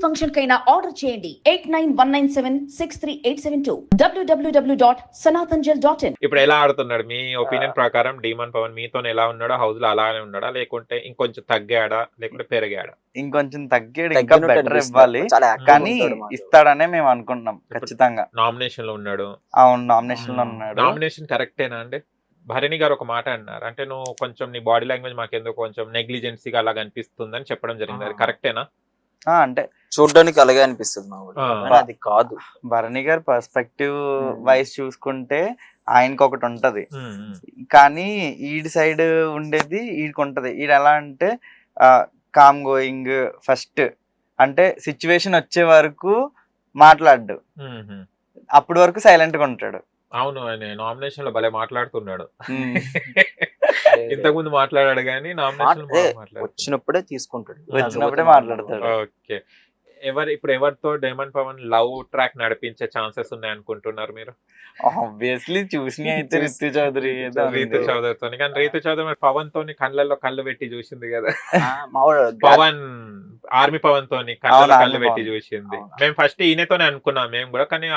Function కైనా order చేయండి 8919763872 www.sanatanjal.in. ఇప్పుడు ఎలా ఆడుతున్నాడు మీ ఒపీనియన్ ప్రకారం? డీమన్ పవన్ మీతో ఎలా ఉన్నాడో హౌస్ లో అలానే ఉన్నాడా, లేకుంటే ఇంకొంచెం తగ్గాడా, లేకుంటే పెరిగాడా? ఇంకొంచెం తగ్గాడు, ఇంకా బెటర్ ఇవ్వాలి కానీ ఇస్తాడనే మేము అనుకుంటున్నాం ఖచ్చితంగా. నామినేషన్ లో ఉన్నాడు. అవును, నామినేషన్ లో ఉన్నాడు. నామినేషన్ కరెక్టేనా అండి? భరణి గారు ఒక మాట అన్నారు, అంటే నువ్వు కొంచెం నీ బాడీ లాంగ్వేజ్ మాకెందుకు కొంచెం నెగ్లిజెన్సీగా అలా అనిపిస్తుందని చెప్పడం జరిగింది. అది కరెక్టేనా? అంటే చూడడానికి అలాగే అనిపిస్తుంది అది కాదు. భరణి గారి పర్స్పెక్టివ్ వైస్ చూసుకుంటే ఆయనకి ఒకటి ఉంటది, కానీ ఈడి సైడ్ ఉండేది ఈడికి ఉంటది. ఈడు ఎలా అంటే కామ్ గోయింగ్, ఫస్ట్ అంటే సిచ్యువేషన్ వచ్చే వరకు మాట్లాడు, అప్పటి వరకు సైలెంట్ గా ఉంటాడు. అవును, ఆయన నామినేషన్ లో భలే మాట్లాడుతున్నాడు. ఇంతకు ముందు మాట్లాడాడు కానీ నామినేషన్ వచ్చినప్పుడే తీసుకుంటాడు, వచ్చినప్పుడే మాట్లాడతాడు. ఓకే, ఇప్పుడు ఎవరితో డైమండ్ పవన్ లవ్ ట్రాక్ నడిపించే ఛాన్సెస్ ఉన్నాయి అనుకుంటున్నారు మీరు? ఆబ్వియస్లీ చూసిన అయితే రీతు చౌదరితో. కానీ రీతు చౌదరి పవన్ తోని కళ్ళల్లో కళ్ళు పెట్టి చూసింది కదా. పవన్ ఆర్మీ పవన్ తోని కళ్ళల్లో కళ్ళు పెట్టి చూసింది. మేము ఫస్ట్ ఈయనతోనే అనుకున్నాం మేము కూడా, కానీ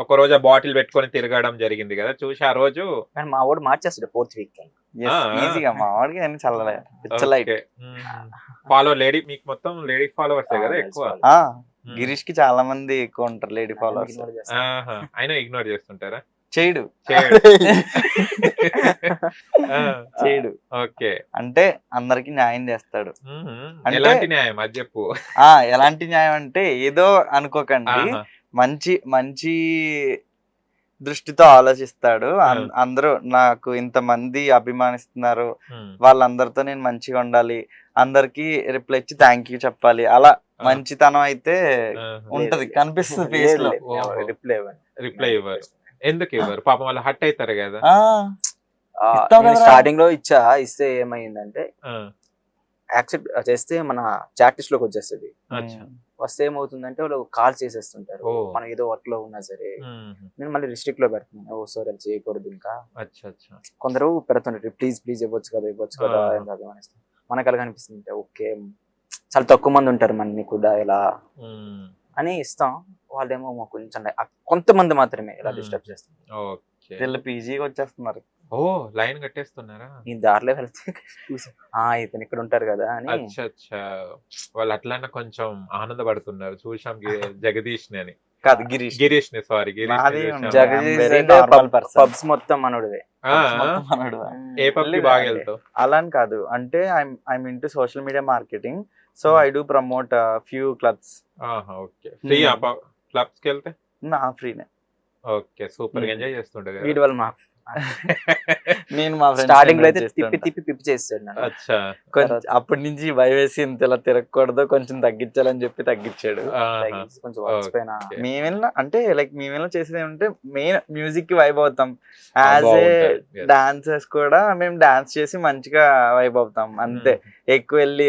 ఒక రోజు బాటిల్ పెట్టుకొని తిరగడం జరిగింది కదా, చూసి ఆ రోజు మా వాడు మార్చేస్తాడు 4th వీక్ ఈజీగా. మా వాడికి అన్ని చల్లలే. ఫాలో లేడీ, మీకు మొత్తం లేడీ ఫాలోవర్స్ కదా ఎక్కువ. గిరీష్ కి చాలా మంది ఎక్కువ ఉంటారు లేడీ ఫాలోవర్స్. ఆయన ఇగ్నోర్ చేస్తుంటారా? చేయడు. చేయడు. ఓకే, అంటే అందరికి న్యాయం చేస్తాడు. ఎలాంటి న్యాయం అది చెప్పు. ఎలాంటి న్యాయం అంటే ఏదో అనుకోకండి, మంచి మంచి దృష్టితో ఆలోచిస్తాడు. అందరూ నాకు ఇంతమంది అభిమానిస్తున్నారు, వాళ్ళందరితో నేను మంచిగా ఉండాలి, అందరికి రిప్లై ఇచ్చి థ్యాంక్ యూ చెప్పాలి, అలా మంచితనం అయితే ఉంటది, కనిపిస్తుంది ఫేస్ లో. రిప్లై ఇవ్వరు. ఎందుకు ఇవ్వరు? పాపం వాళ్ళు హట్ అవుతారు కదా. స్టార్టింగ్ లో ఇస్తే ఏమైందంటే యాక్సెప్ట్ చేస్తే మన చాట్ లిస్ట్ లోకి వచ్చేస్తుంది. వస్తే ఏమవుతుందంటే వాళ్ళు కాల్ చేసేస్తుంటారు, మనం ఏదో వర్క్ లో ఉన్నా సరే. నేను మళ్ళీ రిస్ట్రిక్ట్ లో పెడుతున్నాను, ఓ సార్ అది చేయకూడదు. ఇంకా కొందరు పెడుతుంటారు, ప్లీజ్ ప్లీజ్ ఇవ్వచ్చు కదా అభిమానిస్తాం. మనకు అలాగ అనిపిస్తుంది, ఓకే చాలా తక్కువ మంది ఉంటారు మనని కూడా ఇలా అని ఇస్తాం. వాళ్ళేమో కొంచెం కొంతమంది మాత్రమే ఇలా డిస్టర్బ్ చేస్తారు. పీజీకి వచ్చేస్తున్నారు. ఓ లైన్ కట్టేస్తున్నారా? ఈ దారిలో వెళ్తే ఇతను ఇక్కడ ఉంటారు కదా అని. వాళ్ళు అట్లా కొంచెం ఆనందపడుతున్నారు. చూసాం జగదీష్ ని అని కాదు, గిరీష్ ని, సారీ పబ్స్ మొత్తం మనోడివే. ఏ పబ్ కి బాగా వెళ్తావు? అలా అని కాదు, అంటే I'm into social media marketing, so I do promote few clubs. Okay, free clubs కి వెళ్తే? ఫ్రీనే. ఓకే, సూపర్ ఎంజాయ్ చేస్తుండే. వీడి వల్ల మాకు నేను మా స్టార్టింగ్ లో అయితే తిప్పి చేస్తాడు. అప్పటి నుంచి భయవేసి ఇంత ఇలా తిరగకూడదు, కొంచెం తగ్గించాలని చెప్పి తగ్గించాడు. మేమేలా అంటే లైక్ మేమేలా చేసేది ఏమంటే మెయిన్ మ్యూజిక్ కి వైబ్ అవుతాం. యాజ్ ఏ డాన్సర్స్ కూడా మేము డాన్స్ చేసి మంచిగా వైబ్ అవుతాం అంతే. ఎక్కువ వెళ్ళి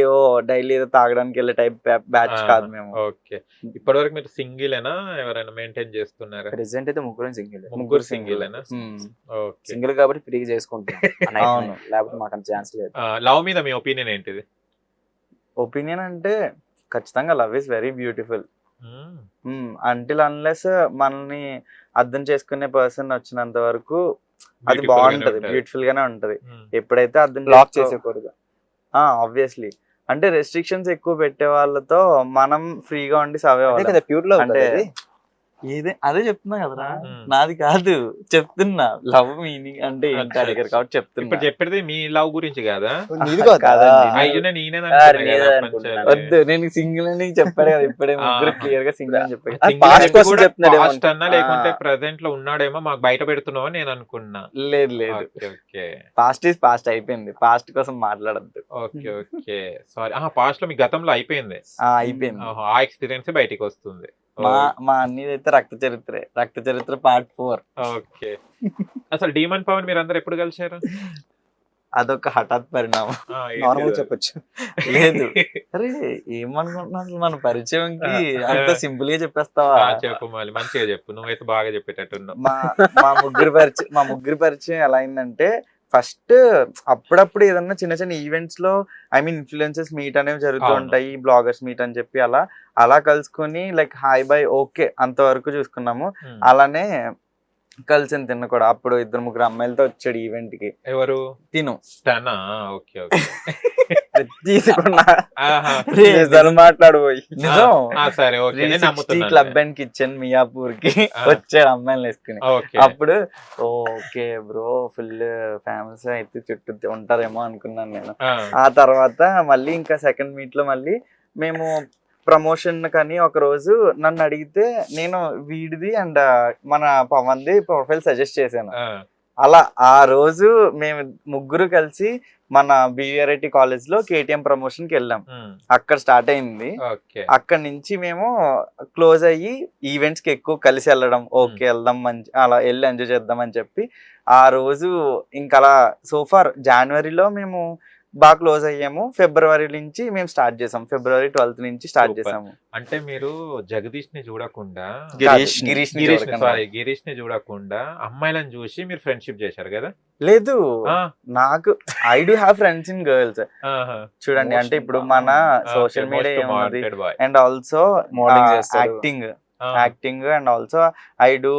డైలీ ఏదో తాగడానికి వెళ్ళే టైప్ బ్యాచ్ కాదు మేము. ఓకే, ఇప్పటి వరకు మీరు సింగిల్ ఏనా, ఎవరైనా మెయింటైన్ చేస్తున్నారా? ప్రెసెంట్ అయితే ముగ్గురు సింగిల్ ఏనా? సింగిల్ కాబట్టి ఫ్రీగా చేసుకుంటాం, లేకపోతే మాకు అంత ఛాన్స్ లేదు. లవ్ మీద మీ ఒపీనియన్ ఏంటిది? ఒపీనియన్ అంటే ఖచ్చితంగా love is very beautiful. Until unless మనల్ని అర్థం చేసుకునే పర్సన్ వచ్చినంత వరకు అది బాగుంటది, బ్యూటిఫుల్ గానే ఉంటది. ఎప్పుడైతే అర్థం చేసేకూడదు ఆబ్వియస్లీ, అంటే రెస్ట్రిక్షన్స్ ఎక్కువ పెట్టే వాళ్ళతో మనం ఫ్రీగా ఉండి సర్వే అవ్వాలి. అంటే అదే చెప్తున్నా కదరా, నాది కాదు చెప్తున్నా. లవ్ మీనింగ్ అంటే ఏంటి అడిగారు కాబట్టి చెప్తున్నా. ఇప్పుడు చెప్పేది మీ లవ్ గురించి కాదా? వద్దు, నేను సింగిల్ అని చెప్పాడు కదా ఇప్పుడే, ముగ్గురు క్లియర్ గా సింగిల్ అని చెప్పాడు. లేకుంటే ప్రెసెంట్ లో ఉన్నాడేమో మాకు బయట పెడుతున్నావు నేను అనుకున్నా. లేదు లేదు, పాస్ట్ ఈజ్ పాస్ట్ అయిపోయింది, పాస్ట్ కోసం మాట్లాడద్దు. Okay okay, sorry. పాస్ట్ లో మీ గతంలో అయిపోయింది. ఆ ఎక్స్పీరియన్స్ బయటికి వస్తుంది. మా అన్నిదైతే రక్త చరిత్ర పార్ట్ 4. ఓకే, అసలు డీమన్ పవన్ మీరు అందరు ఎప్పుడు కలిసారు? అదొక హఠాత్ పరిణామం చెప్పొచ్చు. లేదు, అరే ఏమనుకుంటున్నా మన పరిచయంకి అంత సింపుల్ గా చెప్పేస్తావా? చెప్పు, మళ్ళీ మంచిగా చెప్పు, నువ్వైతే బాగా చెప్పేటట్టున్నావు. మా ముగ్గురి పరిచయం ఎలా అయిందంటే, ఫస్ట్ అప్పుడప్పుడు ఏదన్నా చిన్న చిన్న ఈవెంట్స్ లో ఐ మీన్ ఇన్ఫ్లుయెన్సెస్ మీట్ అనేవి జరుగుతూ ఉంటాయి, బ్లాగర్స్ మీట్ అని చెప్పి అలా కలుసుకుని లైక్ హాయ్ బై ఓకే అంతవరకు చూసుకున్నాము. అలానే కలిసింది తిన్న కూడా, అప్పుడు 2-3 అమ్మాయిలతో వచ్చాడు ఈవెంట్ కి. ఎవరు? తిను ఓకే ఓకే తీసుకున్నా ఆహా. మాట్లాడబోయి నిజం. సరే ఓకే, నేను 360 నమ్ముతున్నాను. క్లబ్ అండ్ కిచెన్ మియాపూర్ కి వచ్చాడు అమ్మాయిలు వేసుకుని. ఓకే అప్పుడు ఓకే బ్రో ఫుల్ ఫేమస్ అయితే చుట్టూ ఉంటారేమో అనుకున్నాను నేను. ఆ తర్వాత మళ్ళీ ఇంకా సెకండ్ మీట్ లో మళ్ళీ మేము ప్రమోషన్ కని ఒక రోజు నన్ను అడిగితే నేను వీడిది అండ్ మన పవన్ది ప్రొఫైల్ సజెస్ట్ చేశాను. అలా ఆ రోజు మేము ముగ్గురు కలిసి మన బివిఆర్ఐటి కాలేజ్ లో కేటీఎం ప్రమోషన్ కి వెళ్ళాం. అక్కడ స్టార్ట్ అయింది. అక్కడ నుంచి మేము క్లోజ్ అయ్యి ఈవెంట్స్ కి ఎక్కువ కలిసి వెళ్ళడం, ఓకే వెళ్దాం మంచి అలా వెళ్ళి ఎంజాయ్ చేద్దాం అని చెప్పి ఆ రోజు ఇంకా అలా సోఫార్ జనవరిలో మేము బాగా క్లోజ్ అయ్యాము. ఫిబ్రవరి నుంచి మేము స్టార్ట్ చేసాం, ఫిబ్రవరి 12th నుంచి స్టార్ట్ చేసాము. అంటే మీరు జగదీష్ ని చూడకుండా గిరీష్ ని చూడకుండా అమ్మాయిలను చూసి మీరు ఫ్రెండ్షిప్ చేశారు కదా? లేదు, నాకు I do have friends in girls. చూడండి అంటే ఇప్పుడు మన సోషల్ మీడియా ఏముంది and also acting and also I do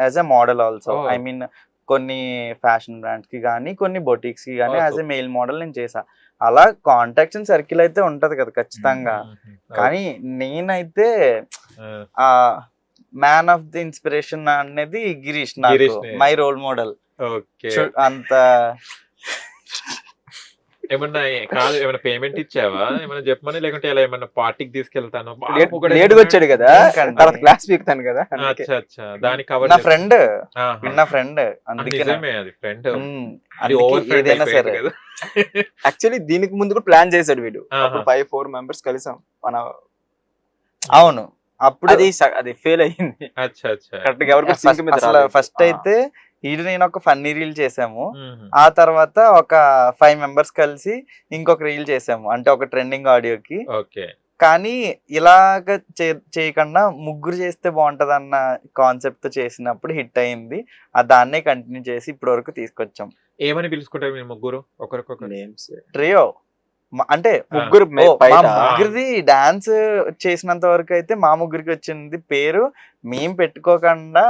as a model also. I mean కొన్ని ఫ్యాషన్ బ్రాండ్స్ కి కానీ కొన్ని బొటిక్స్ కి కానీ యాజ్ ఎ మెయిల్ మోడల్ నేను చేసా. అలా కాంటాక్ట్స్ అండ్ సర్కిల్ అయితే ఉంటది కదా ఖచ్చితంగా. కానీ నేనైతే ఆ మ్యాన్ ఆఫ్ ది ఇన్స్పిరేషన్ అనేది గిరీష్, నాకు మై రోల్ మోడల్. అంత ఏమన్నా కాదు, ఏమైనా పేమెంట్ ఇచ్చావా? ఏమైనా చెప్పమని, లేకుంటే ఇలా ఏమన్నా పార్టీకి తీసుకెళ్తాను లేట్ వచ్చాడు కదా క్లాస్ పీకుతాను కదా. దానికి నా ఫ్రెండ్ నా ఫ్రెండ్ అందుకే అది ఫ్రెండ్ ఏదైనా సరే. యాక్చువల్లీ దీనికి ముందు కూడా ప్లాన్ చేశాడు వీడు. 5-4 మెంబర్స్ కలిసాం మన. అవును, అప్పుడు అది ఫెయిల్ అయ్యింది. ఫస్ట్ అయితే ఈడు నేను ఒక ఫన్నీ రీల్ చేసాము. ఆ తర్వాత ఒక 5 మెంబర్స్ కలిసి ఇంకొక రీల్ చేసాము, అంటే ఒక ట్రెండింగ్ ఆడియోకి. కానీ ఇలాగ చేయకుండా ముగ్గురు చేస్తే బాగుంటది అన్న కాన్సెప్ట్ తో చేసినప్పుడు హిట్ అయింది. దాన్నే కంటిన్యూ చేసి ఇప్పటి వరకు తీసుకొచ్చాం. ఏమని పిలుచుకుంటారు మీరు ముగ్గురు? ఒకరికొకరు నేమ్స్ ట్రియో. అంటే ముగ్గురిది డాన్స్ చేసినంత వరకు అయితే మా ముగ్గురికి వచ్చింది పేరు. మేము పెట్టుకోకుండా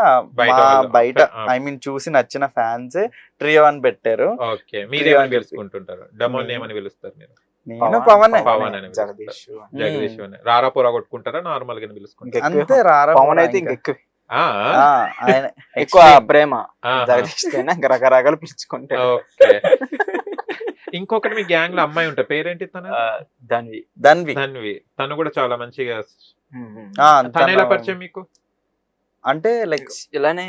బయట ఐ మీన్ చూసి నచ్చిన ఫ్యాన్స్ ట్రియో అని పెట్టారు. నేను పవన్ జగదీష్ రారాపురా కొట్టుకుంటారా? నార్మల్ గా పిలుచుకుంటారా? అంతే, రారా పవన్ అయితే ఎక్కువ ప్రేమ. జగదీష్ రకరకాలు పిలుచుకుంటారు. ఇంకొకటి మీ గ్యాంగ్ లో అమ్మాయి ఉంటా, పేరేంటి తన? ధన్వి. తను కూడా చాలా మంచిగా. తన ఎలా పరిచయం మీకు? అంటే లైక్ ఇలానే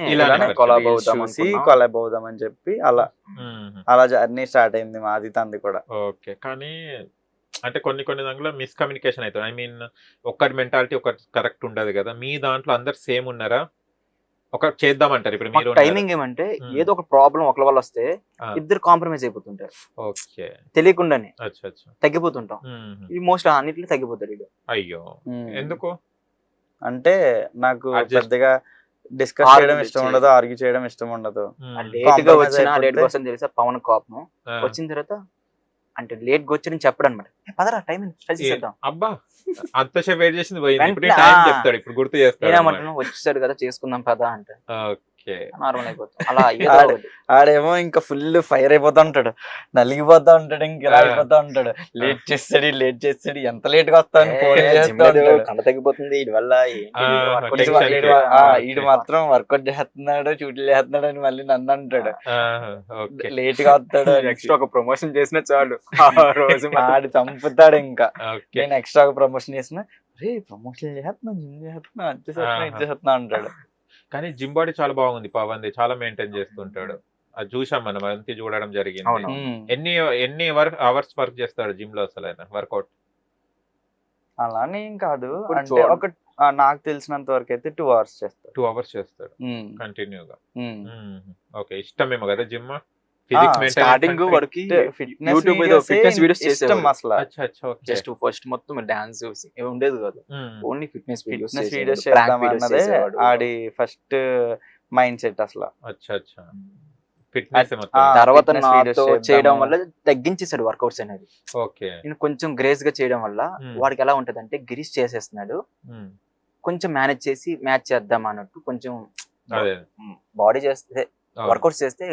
కొలాబ్ అవుదాం అని చెప్పి అలా జర్నీ స్టార్ట్ అయింది మాది తంది కూడా. ఓకే, కానీ అంటే కొన్ని దాంట్లో మిస్కమ్యూనికేషన్ అవుతుంది. ఐ మీన్ ఒకటి మెంటాలిటీ ఒకటి కరెక్ట్ ఉండదు కదా. మీ దాంట్లో అందరు సేమ్ ఉన్నారా? ఒక చేద్దామంటారు ఇప్పుడు మీరు? టైమింగ్ ఏమంటే ఏదో ఒక ప్రాబ్లం ఒకరి వల్ల వస్తే ఇద్దరు కాంప్రమైజ్ అయిపోతుంటారు. ఓకే, తెలియకుండానే తగ్గిపోతుంటాం. ఈ మోస్ట్ అన్నిట్లో తగ్గిపోతారు. అయ్యో, ఎందుకు అంటే నాకు పెద్దగా డిస్కస్ చేయడం ఇష్టం ఉండదు, ఆర్గ్యూ చేయడం ఇష్టం ఉండదు. లేట్ గా వచ్చిన లేట్ కోసం తెలుసా పవన్ కోపం వచ్చిన తర్వాత, అంటే లేట్ గా వచ్చి చెప్పడం అనమాట. పదరా టైం అబ్బా అంతసేపు వెయిట్ చేసింది చెప్తాడు, ఇప్పుడు గుర్తు చేస్తాడు. వచ్చేసాడు కదా చేసుకుందాం పదా అంటే నార్మల్ అయిపోతాం. అలా ఆడేమో ఇంకా ఫుల్ ఫైర్ అయిపోతా ఉంటాడు, నలిగిపోతా ఉంటాడు, ఇంకా అయిపోతా ఉంటాడు. లేట్ చేస్తాడు ఎంత లేట్ గా వస్తాను కండ తగ్గిపోతుంది వీడి వల్ల. వీడు మాత్రం వర్కౌట్ చేస్తున్నాడు, షూట్లు చేస్తున్నాడు అని మళ్ళీ నన్ను అంటాడు. లేట్ గా వస్తాడు. నెక్స్ట్ ఒక ప్రమోషన్ చేసినా చాలు రోజు ఆడు చంపుతాడు. ఇంకా నేను ఎక్స్ట్రా ప్రమోషన్ చేసిన ప్రమోషన్ చేస్తున్నా, జిమ్ చేస్తున్నా, చేస్తున్నా అంటాడు. కానీ జిమ్ బాడీ చాలా బాగుంది పవన్, చాలా మెయింటైన్ చేస్తుంటాడు. అది చూసాం మనం, అంతే చూడడం జరిగింది. ఎన్ని అవర్స్ వర్క్ చేస్తాడు జిమ్ లో అసలు ఆయన వర్కౌట్? అలానే ఏం కాదు, అంటే ఒక నాకు తెలిసినంత వరకు అయితే 2 hours చేస్తాడు. 2 hours చేస్తాడు కంటిన్యూగా. ఓకే, ఇష్టమేమో కదా జిమ్? స్టార్టింగ్ వరకు యూట్యూబ్ మీద ఫిట్నెస్ వీడియోస్ చేసేవాడు అసలు. జస్ట్ ఫస్ట్ మొత్తం డాన్స్ ఉండేది కాదు, ఓన్లీ ఫిట్నెస్ వీడియోస్ చేద్దాం అన్నదే ఆడి ఫస్ట్ మైండ్ సెట్ అసలు. ఫిట్నెస్ మొత్తం తర్వాత fitness videos నాతో చేద్దాము. చేయడం వల్ల తగ్గించేసాడు వర్కౌట్స్ అనేది. ఓకే నేను కొంచెం గ్రేస్ గా చేయడం వల్ల వాడికి ఎలా ఉంటదంటే గిరీష్ చేసేస్తున్నాడు, కొంచెం మేనేజ్ చేసి మ్యాచ్ చేద్దాం అన్నట్టు కొంచెం అదే బాడీ చేస్తే అవును. వర్కౌట్స్ చేస్తే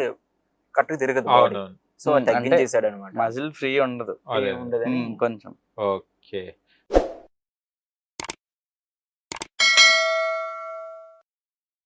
కరెక్ట్ తిరగదు బాడీ. అవునవును సో అంటే తగ్గించేసాడు అనమాట. మజిల్ ఫ్రీ ఉండదు అదే ఉండదని కొంచెం ఓకే